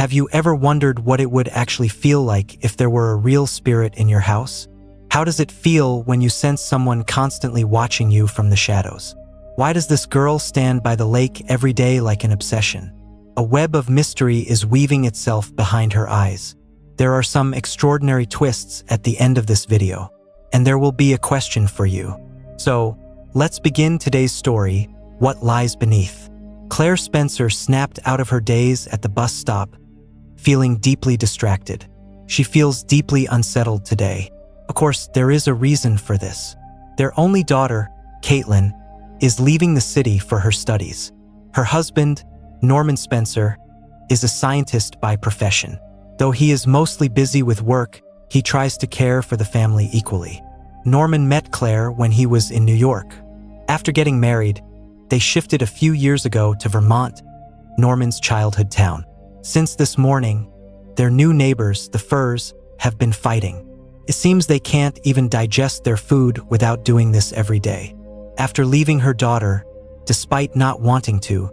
Have you ever wondered what it would actually feel like if there were a real spirit in your house? How does it feel when you sense someone constantly watching you from the shadows? Why does this girl stand by the lake every day like an obsession? A web of mystery is weaving itself behind her eyes. There are some extraordinary twists at the end of this video, and there will be a question for you. So, let's begin today's story, What Lies Beneath. Claire Spencer snapped out of her daze at the bus stop, feeling deeply distracted. She feels deeply unsettled today. Of course, there is a reason for this. Their only daughter, Caitlin, is leaving the city for her studies. Her husband, Norman Spencer, is a scientist by profession. Though he is mostly busy with work, he tries to care for the family equally. Norman met Claire when he was in New York. After getting married, they shifted a few years ago to Vermont, Norman's childhood town. Since this morning, their new neighbors, the Furs, have been fighting. It seems they can't even digest their food without doing this every day. After leaving her daughter, despite not wanting to,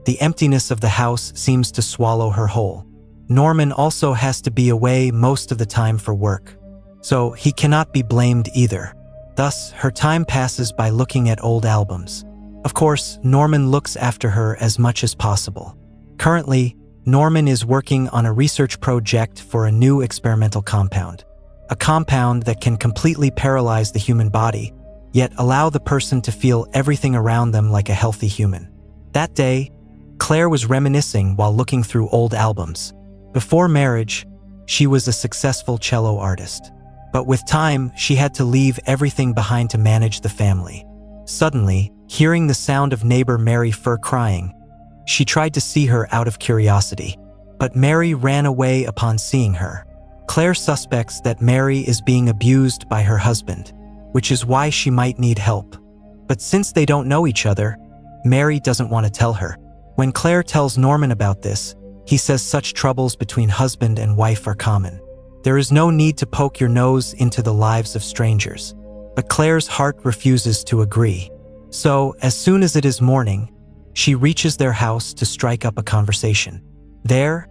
the emptiness of the house seems to swallow her whole. Norman also has to be away most of the time for work, so he cannot be blamed either. Thus, her time passes by looking at old albums. Of course, Norman looks after her as much as possible. Currently, Norman is working on a research project for a new experimental compound. A compound that can completely paralyze the human body, yet allow the person to feel everything around them like a healthy human. That day, Claire was reminiscing while looking through old albums. Before marriage, she was a successful cello artist. But with time, she had to leave everything behind to manage the family. Suddenly, hearing the sound of neighbor Mary Fur crying, she tried to see her out of curiosity. But Mary ran away upon seeing her. Claire suspects that Mary is being abused by her husband, which is why she might need help. But since they don't know each other, Mary doesn't want to tell her. When Claire tells Norman about this, he says such troubles between husband and wife are common. There is no need to poke your nose into the lives of strangers. But Claire's heart refuses to agree. So, as soon as it is morning, she reaches their house to strike up a conversation. There,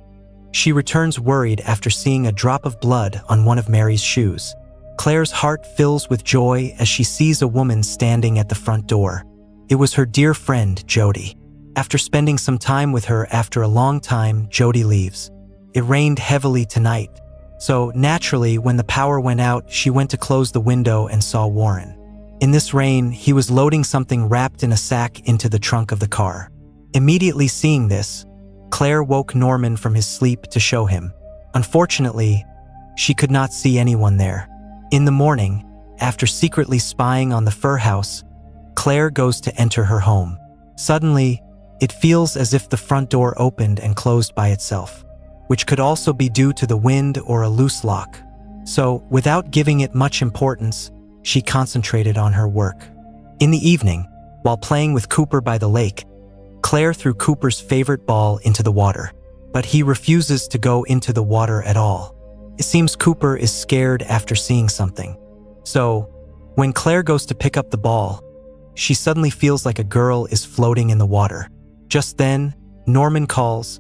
she returns worried after seeing a drop of blood on one of Mary's shoes. Claire's heart fills with joy as she sees a woman standing at the front door. It was her dear friend, Jody. After spending some time with her after a long time, Jody leaves. It rained heavily tonight, so naturally, when the power went out, she went to close the window and saw Warren. In this rain, he was loading something wrapped in a sack into the trunk of the car. Immediately seeing this, Claire woke Norman from his sleep to show him. Unfortunately, she could not see anyone there. In the morning, after secretly spying on the Fur house, Claire goes to enter her home. Suddenly, it feels as if the front door opened and closed by itself, which could also be due to the wind or a loose lock. So, without giving it much importance, she concentrated on her work. In the evening, while playing with Cooper by the lake, Claire threw Cooper's favorite ball into the water, but he refuses to go into the water at all. It seems Cooper is scared after seeing something. So, when Claire goes to pick up the ball, she suddenly feels like a girl is floating in the water. Just then, Norman calls,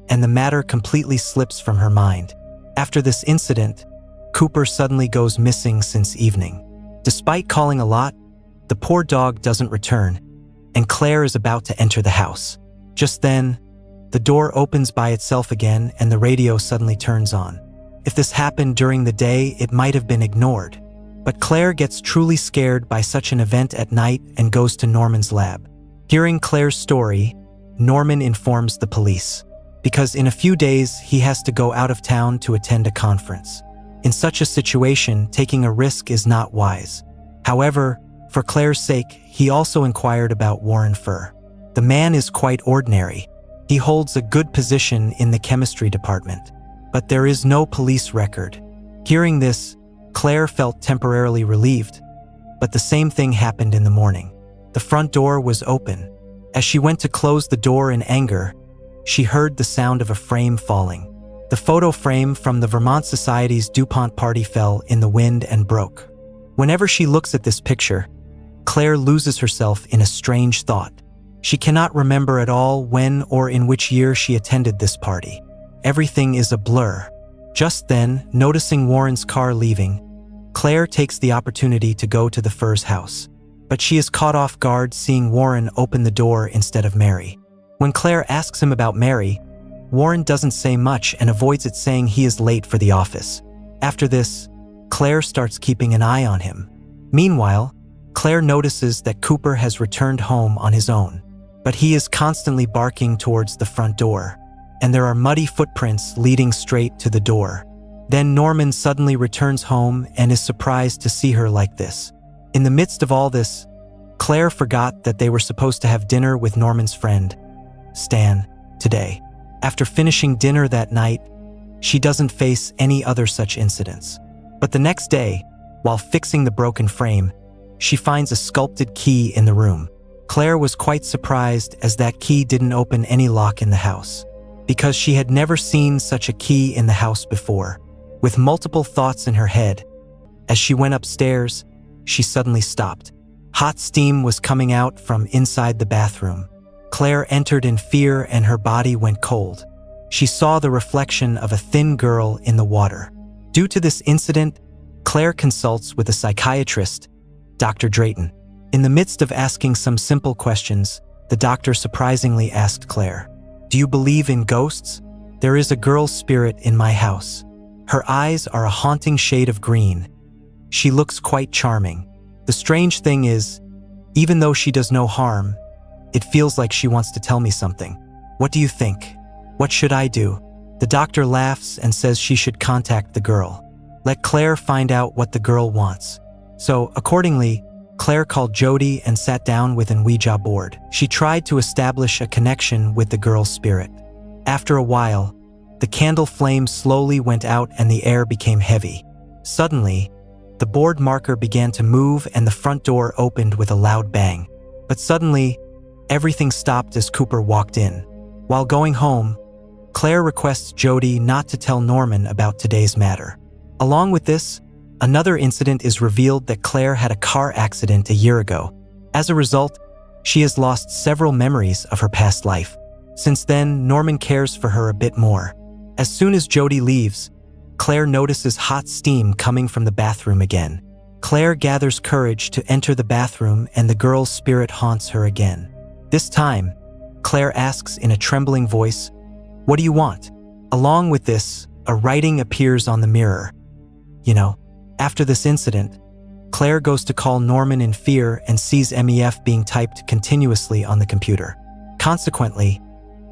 and the matter completely slips from her mind. After this incident, Cooper suddenly goes missing since evening. Despite calling a lot, the poor dog doesn't return, and Claire is about to enter the house. Just then, the door opens by itself again and the radio suddenly turns on. If this happened during the day, it might have been ignored. But Claire gets truly scared by such an event at night and goes to Norman's lab. Hearing Claire's story, Norman informs the police, because in a few days he has to go out of town to attend a conference. In such a situation, taking a risk is not wise. However, for Claire's sake, he also inquired about Warren Fur. The man is quite ordinary. He holds a good position in the chemistry department, but there is no police record. Hearing this, Claire felt temporarily relieved, but the same thing happened in the morning. The front door was open. As she went to close the door in anger, she heard the sound of a frame falling. The photo frame from the Vermont Society's DuPont party fell in the wind and broke. Whenever she looks at this picture, Claire loses herself in a strange thought. She cannot remember at all when or in which year she attended this party. everything is a blur. Just then, noticing Warren's car leaving, Claire takes the opportunity to go to the Furs house. But she is caught off guard seeing Warren open the door instead of Mary. When Claire asks him about Mary, Warren doesn't say much and avoids it, saying he is late for the office. After this, Claire starts keeping an eye on him. Meanwhile, Claire notices that Cooper has returned home on his own, but he is constantly barking towards the front door, and there are muddy footprints leading straight to the door. Then Norman suddenly returns home and is surprised to see her like this. In the midst of all this, Claire forgot that they were supposed to have dinner with Norman's friend, Stan, today. After finishing dinner that night, she doesn't face any other such incidents. But the next day, while fixing the broken frame, she finds a sculpted key in the room. Claire was quite surprised as that key didn't open any lock in the house, because she had never seen such a key in the house before. With multiple thoughts in her head, as she went upstairs, she suddenly stopped. Hot steam was coming out from inside the bathroom. Claire entered in fear and her body went cold. She saw the reflection of a thin girl in the water. Due to this incident, Claire consults with a psychiatrist, Dr. Drayton. In the midst of asking some simple questions, the doctor surprisingly asked Claire, "Do you believe in ghosts? There is a girl spirit in my house. Her eyes are a haunting shade of green. She looks quite charming. The strange thing is, even though she does no harm, it feels like she wants to tell me something. What do you think? What should I do?" The doctor laughs and says she should contact the girl. Let Claire find out what the girl wants. So, accordingly, Claire called Jody and sat down with an Ouija board. She tried to establish a connection with the girl's spirit. After a while, the candle flame slowly went out and the air became heavy. Suddenly, the board marker began to move and the front door opened with a loud bang. But suddenly, everything stopped as Cooper walked in. While going home, Claire requests Jody not to tell Norman about today's matter. Along with this, another incident is revealed that Claire had a car accident a year ago. As a result, she has lost several memories of her past life. Since then, Norman cares for her a bit more. As soon as Jody leaves, Claire notices hot steam coming from the bathroom again. Claire gathers courage to enter the bathroom and the girl's spirit haunts her again. This time, Claire asks in a trembling voice, "What do you want?" Along with this, a writing appears on the mirror. After this incident, Claire goes to call Norman in fear and sees MEF being typed continuously on the computer. Consequently,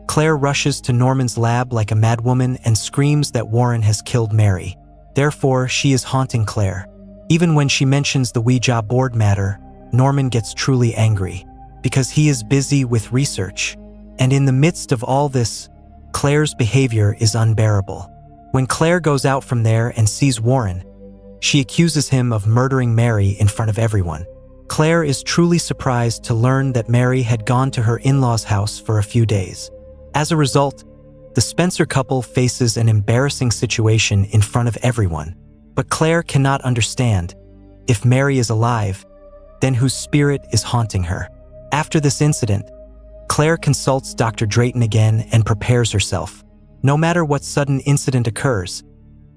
Claire rushes to Norman's lab like a madwoman and screams that Warren has killed Mary. Therefore, she is haunting Claire. Even when she mentions the Ouija board matter, Norman gets truly angry, because he is busy with research. And in the midst of all this, Claire's behavior is unbearable. When Claire goes out from there and sees Warren, she accuses him of murdering Mary in front of everyone. Claire is truly surprised to learn that Mary had gone to her in-laws' house for a few days. As a result, the Spencer couple faces an embarrassing situation in front of everyone. But Claire cannot understand, if Mary is alive, then whose spirit is haunting her? After this incident, Claire consults Dr. Drayton again and prepares herself. No matter what sudden incident occurs,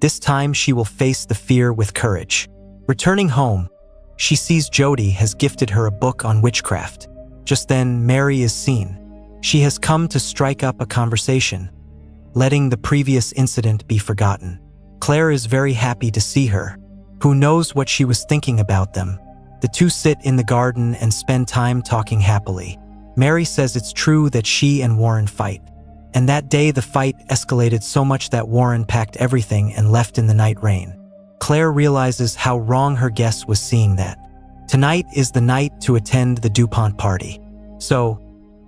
this time she will face the fear with courage. Returning home, she sees Jody has gifted her a book on witchcraft. Just then, Mary is seen. She has come to strike up a conversation, letting the previous incident be forgotten. Claire is very happy to see her. Who knows what she was thinking about them? The two sit in the garden and spend time talking happily. Mary says it's true that she and Warren fight. And that day the fight escalated so much that Warren packed everything and left in the night rain. Claire realizes how wrong her guess was seeing that. Tonight is the night to attend the DuPont party. So,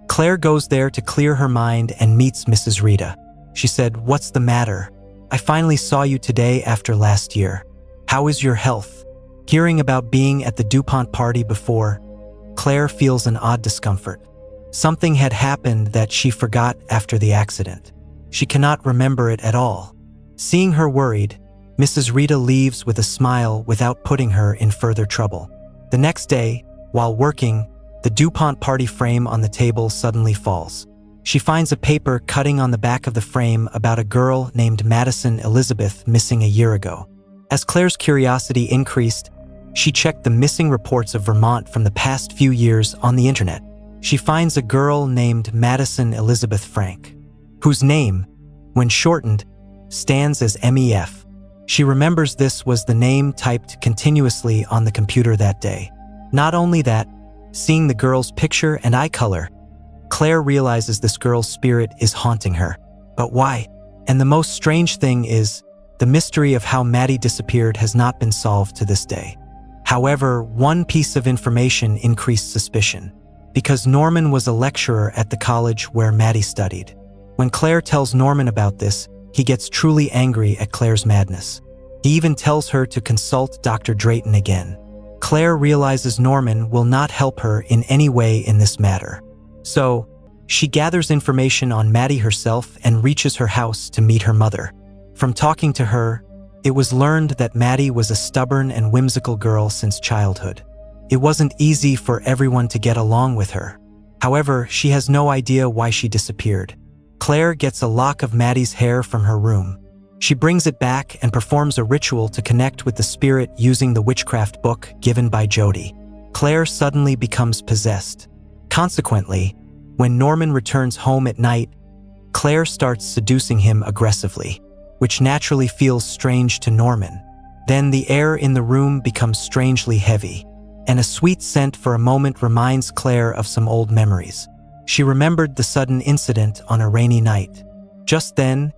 Claire goes there to clear her mind and meets Mrs. Rita. She said, "What's the matter? I finally saw you today after last year. How is your health?" Hearing about being at the DuPont party before, Claire feels an odd discomfort. Something had happened that she forgot after the accident. She cannot remember it at all. Seeing her worried, Mrs. Rita leaves with a smile without putting her in further trouble. The next day, while working, the DuPont party frame on the table suddenly falls. She finds a paper cutting on the back of the frame about a girl named Madison Elizabeth missing a year ago. As Claire's curiosity increased, she checked the missing reports of Vermont from the past few years on the internet. She finds a girl named Madison Elizabeth Frank, whose name, when shortened, stands as MEF. She remembers this was the name typed continuously on the computer that day. Not only that, seeing the girl's picture and eye color, Claire realizes this girl's spirit is haunting her. But why? And the most strange thing is, the mystery of how Maddie disappeared has not been solved to this day. However, one piece of information increased suspicion, because Norman was a lecturer at the college where Maddie studied. When Claire tells Norman about this, he gets truly angry at Claire's madness. He even tells her to consult Dr. Drayton again. Claire realizes Norman will not help her in any way in this matter. So, she gathers information on Maddie herself and reaches her house to meet her mother. From talking to her, it was learned that Maddie was a stubborn and whimsical girl since childhood. It wasn't easy for everyone to get along with her. However, she has no idea why she disappeared. Claire gets a lock of Maddie's hair from her room. She brings it back and performs a ritual to connect with the spirit using the witchcraft book given by Jody. Claire suddenly becomes possessed. Consequently, when Norman returns home at night, Claire starts seducing him aggressively, which naturally feels strange to Norman. Then the air in the room becomes strangely heavy, and a sweet scent for a moment reminds Claire of some old memories. She remembered the sudden incident on a rainy night. Just then,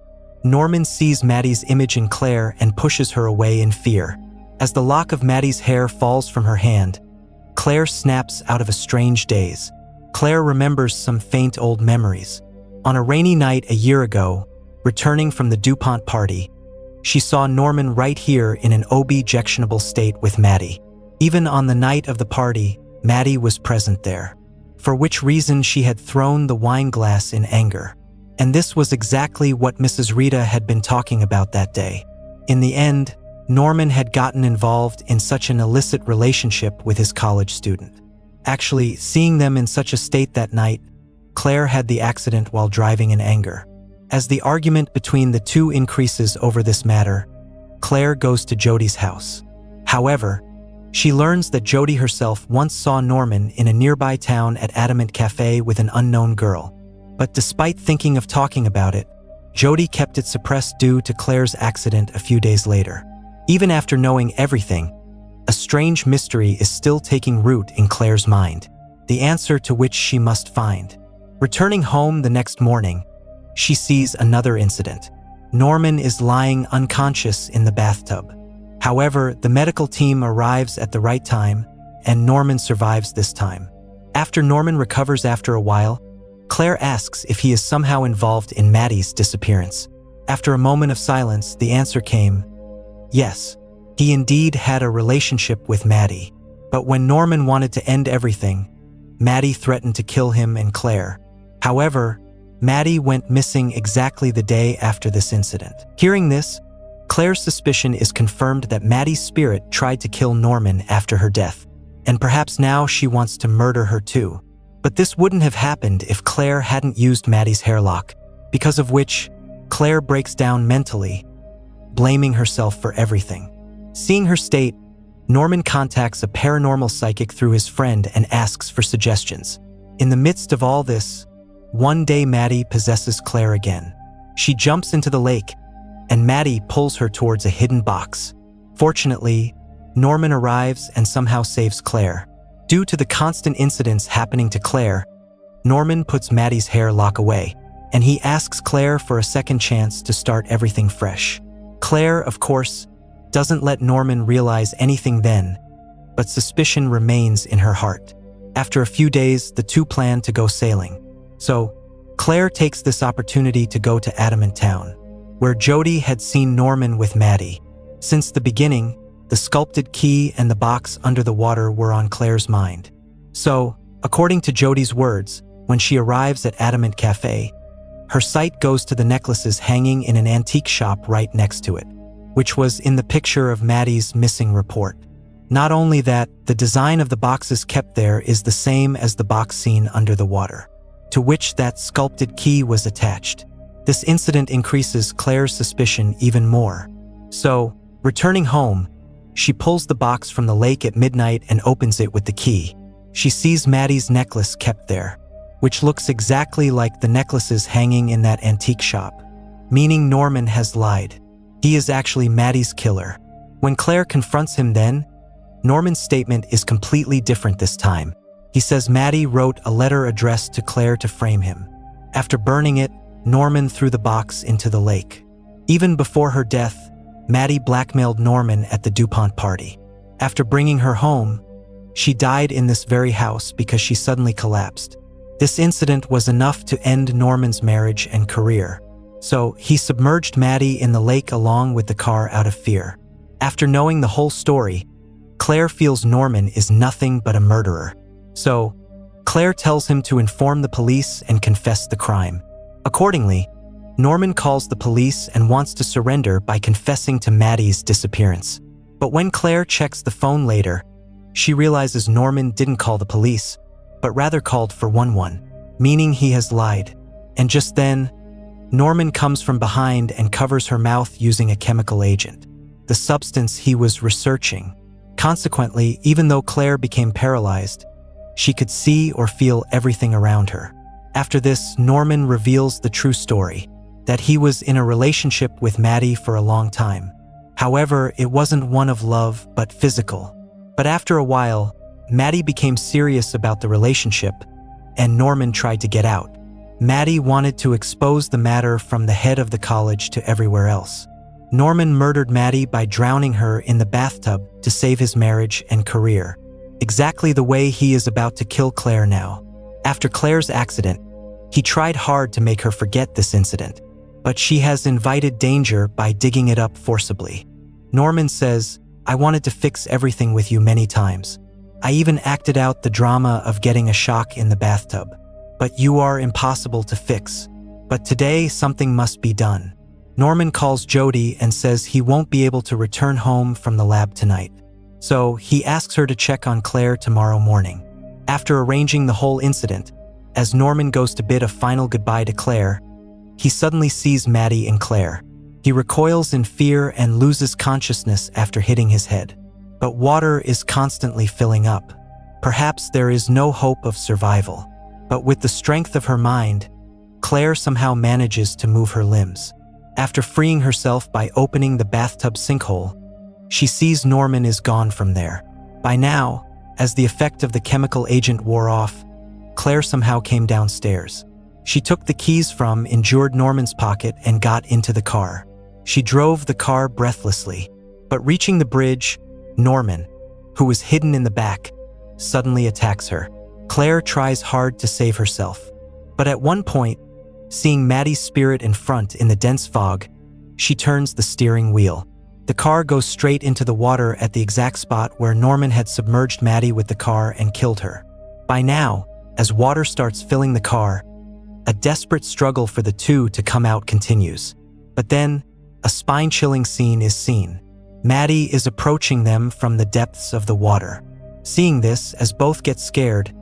Norman sees Maddie's image in Claire and pushes her away in fear. As the lock of Maddie's hair falls from her hand, Claire snaps out of a strange daze. Claire remembers some faint old memories. On a rainy night a year ago, returning from the DuPont party, she saw Norman right here in an objectionable state with Maddie. Even on the night of the party, Maddie was present there, for which reason she had thrown the wine glass in anger. And this was exactly what Mrs. Rita had been talking about that day. In the end, Norman had gotten involved in such an illicit relationship with his college student. Actually, seeing them in such a state that night, Claire had the accident while driving in anger. As the argument between the two increases over this matter, Claire goes to Jody's house. However, she learns that Jody herself once saw Norman in a nearby town at Adamant Cafe with an unknown girl. But despite thinking of talking about it, Jody kept it suppressed due to Claire's accident a few days later. Even after knowing everything, a strange mystery is still taking root in Claire's mind, the answer to which she must find. Returning home the next morning, she sees another incident. Norman is lying unconscious in the bathtub. However, the medical team arrives at the right time, and Norman survives this time. After Norman recovers after a while, Claire asks if he is somehow involved in Maddie's disappearance. After a moment of silence, the answer came, yes, he indeed had a relationship with Maddie. But when Norman wanted to end everything, Maddie threatened to kill him and Claire. However, Maddie went missing exactly the day after this incident. Hearing this, Claire's suspicion is confirmed that Maddie's spirit tried to kill Norman after her death, and perhaps now she wants to murder her too. But this wouldn't have happened if Claire hadn't used Maddie's hairlock, because of which Claire breaks down mentally, blaming herself for everything. Seeing her state, Norman contacts a paranormal psychic through his friend and asks for suggestions. In the midst of all this, one day Maddie possesses Claire again. She jumps into the lake, and Maddie pulls her towards a hidden box. Fortunately, Norman arrives and somehow saves Claire. Due to the constant incidents happening to Claire, Norman puts Maddie's hair lock away, and he asks Claire for a second chance to start everything fresh. Claire, of course, doesn't let Norman realize anything then, but suspicion remains in her heart. After a few days, the two plan to go sailing. So, Claire takes this opportunity to go to Adamant Town, where Jody had seen Norman with Maddie. Since the beginning, the sculpted key and the box under the water were on Claire's mind. So, according to Jody's words, when she arrives at Adamant Cafe, her sight goes to the necklaces hanging in an antique shop right next to it, which was in the picture of Maddie's missing report. Not only that, the design of the boxes kept there is the same as the box seen under the water. to which that sculpted key was attached. This incident increases Claire's suspicion even more. So, returning home, she pulls the box from the lake at midnight and opens it with the key. She sees Maddie's necklace kept there, which looks exactly like the necklaces hanging in that antique shop, meaning Norman has lied. He is actually Maddie's killer. When Claire confronts him then, Norman's statement is completely different this time. He says Maddie wrote a letter addressed to Claire to frame him. After burning it, Norman threw the box into the lake. Even before her death, Maddie blackmailed Norman at the DuPont party. After bringing her home, she died in this very house because she suddenly collapsed. This incident was enough to end Norman's marriage and career. So he submerged Maddie in the lake along with the car out of fear. After knowing the whole story, Claire feels Norman is nothing but a murderer. So, Claire tells him to inform the police and confess the crime. Accordingly, Norman calls the police and wants to surrender by confessing to Maddie's disappearance. But when Claire checks the phone later, she realizes Norman didn't call the police, but rather called for 111, meaning he has lied. And just then, Norman comes from behind and covers her mouth using a chemical agent, the substance he was researching. Consequently, even though Claire became paralyzed, she could see or feel everything around her. After this, Norman reveals the true story, that he was in a relationship with Maddie for a long time. However, it wasn't one of love, but physical. But after a while, Maddie became serious about the relationship, and Norman tried to get out. Maddie wanted to expose the matter from the head of the college to everywhere else. Norman murdered Maddie by drowning her in the bathtub to save his marriage and career. Exactly the way he is about to kill Claire now. After Claire's accident, he tried hard to make her forget this incident, but she has invited danger by digging it up forcibly. Norman says, "I wanted to fix everything with you many times. I even acted out the drama of getting a shock in the bathtub. But you are impossible to fix. But today, something must be done." Norman calls Jody and says he won't be able to return home from the lab tonight. So he asks her to check on Claire tomorrow morning. After arranging the whole incident, as Norman goes to bid a final goodbye to Claire, he suddenly sees Maddie and Claire. He recoils in fear and loses consciousness after hitting his head. But water is constantly filling up. Perhaps there is no hope of survival. But with the strength of her mind, Claire somehow manages to move her limbs. After freeing herself by opening the bathtub sinkhole, she sees Norman is gone from there. By now, as the effect of the chemical agent wore off, Claire somehow came downstairs. She took the keys from injured Norman's pocket and got into the car. She drove the car breathlessly, but reaching the bridge, Norman, who was hidden in the back, suddenly attacks her. Claire tries hard to save herself, but at one point, seeing Maddie's spirit in front in the dense fog, she turns the steering wheel. The car goes straight into the water at the exact spot where Norman had submerged Maddie with the car and killed her. By now, as water starts filling the car, a desperate struggle for the two to come out continues. But then, a spine-chilling scene is seen. Maddie is approaching them from the depths of the water. Seeing this, as both get scared,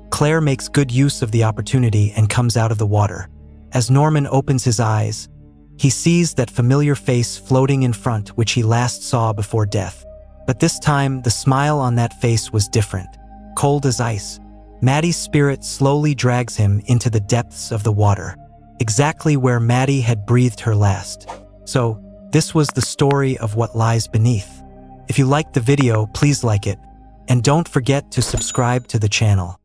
Claire makes good use of the opportunity and comes out of the water. As Norman opens his eyes, he sees that familiar face floating in front which he last saw before death. But this time, the smile on that face was different, cold as ice. Maddie's spirit slowly drags him into the depths of the water, exactly where Maddie had breathed her last. So, this was the story of what lies beneath. If you liked the video, please like it, and don't forget to subscribe to the channel.